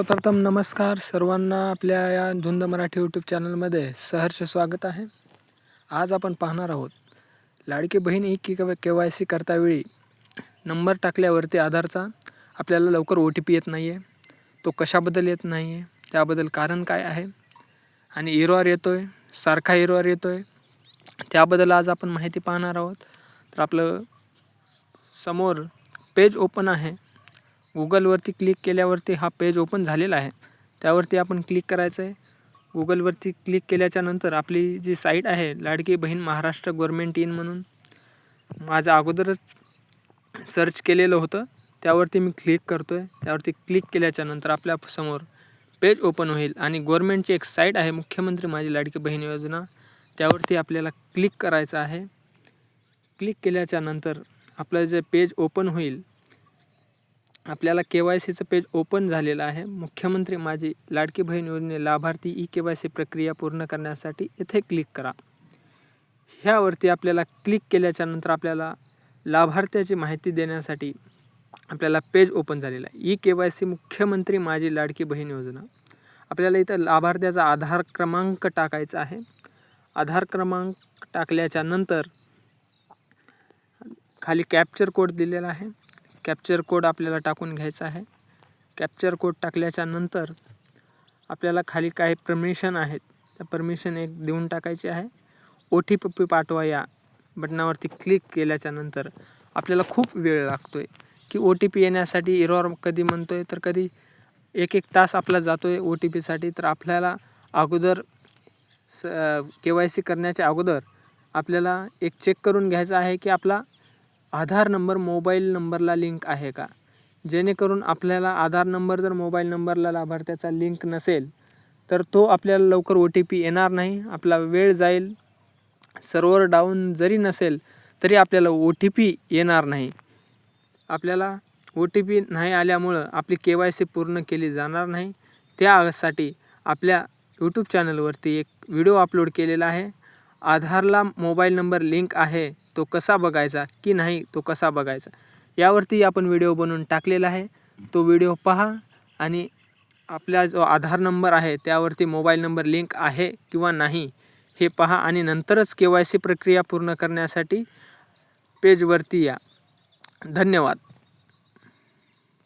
सर्वप्रथम नमस्कार सर्वांना, आपल्या या धुंद मराठी यूट्यूब चॅनलमध्ये सहर्ष स्वागत आहे. आज आपण पाहणार आहोत Ladki Bahin E KYC करतावेळी number टाकल्यावरती आधारचा आपल्याला लवकर OTP येत नाही आहे. तो कशाबद्दल येत नाही आहे, त्याबद्दल कारण काय आहे आणि एरर येतोय, सारखा एरर येतोय, त्याबद्दल आज आपण माहिती पाहणार आहोत. तर आपलं समोर पेज ओपन आहे. गुगलवरती क्लिक केल्यावरती हा पेज ओपन झालेला आहे. त्यावरती आपण क्लिक करायचं आहे. गुगलवरती क्लिक केल्याच्या नंतर आपली जी साईट आहे लाडकी बहीण महाराष्ट्र गव्हर्मेंट इन म्हणून माझं अगोदरच सर्च केलेलं होतं, त्यावरती मी क्लिक करतो आहे. त्यावरती क्लिक केल्याच्या नंतर आपल्या समोर पेज ओपन होईल आणि गव्हर्मेंटची एक साईट आहे मुख्यमंत्री माझी लाडकी बहीण योजना, त्यावरती आपल्याला क्लिक करायचं आहे. क्लिक केल्याच्या नंतर आपलं जे पेज ओपन होईल, आपल्याला KYCचं पेज ओपन झालेलं आहे. मुख्यमंत्री माझी लाडकी बहीण योजने लाभार्थी KYC प्रक्रिया पूर्ण करण्यासाठी येथे क्लिक करा. ह्यावरती आपल्याला क्लिक केल्याच्या नंतर आपल्याला लाभार्थ्याची माहिती देण्यासाठी आपल्याला पेज ओपन झालेलं आहे. KYC मुख्यमंत्री माझी लाडकी बहीण योजना. आपल्याला इथं लाभार्थ्याचा आधार क्रमांक टाकायचा आहे. आधार क्रमांक टाकल्याच्या नंतर खाली कॅप्चर कोड दिलेला आहे. कॅप्चर कोड आपल्याला टाकून घ्यायचा आहे. कॅप्चर कोड टाकल्याच्या नंतर आपल्याला खाली काही परमिशन आहेत, त्या परमिशन एक देऊन टाकायची आहे. OTP पाठवा या बटनावरती क्लिक केल्याच्या नंतर आपल्याला खूप वेळ लागतो आहे की OTP येण्यासाठी. एरर कधी म्हणतो आहे तर कधी 1-1 तास आपला जातो आहे OTPसाठी. तर आपल्याला अगोदर KYC करण्याच्या अगोदर आपल्याला एक चेक करून घ्यायचं आहे की आपला आधार नंबर मोबाईल नंबरला लिंक आहे का. जेणेकरून आपल्याला आधार नंबर जर मोबाईल नंबरला लाभार्थ्याचा लिंक नसेल तर तो आपल्याला लवकर OTP येणार नाही, आपला वेळ जाईल. सर्व्हर डाऊन जरी नसेल तरी आपल्याला OTP येणार नाही. आपल्याला OTP नाही आल्यामुळं आपली KYC पूर्ण केली जाणार नाही. त्यासाठी आपल्या यूट्यूब चॅनलवरती एक व्हिडिओ अपलोड केलेला आहे. आधारला मोबाईल नंबर लिंक आहे तो कसा बघायचा की नाही तो कसा बघायचा, यावरती आपण व्हिडिओ बनवून टाकलेला आहे. तो व्हिडिओ पहा आणि आपला जो आधार नंबर आहे त्यावरती मोबाईल नंबर लिंक आहे किंवा नाही हे पहा आणि नंतरच KYC प्रक्रिया पूर्ण करण्यासाठी पेजवरती या. धन्यवाद.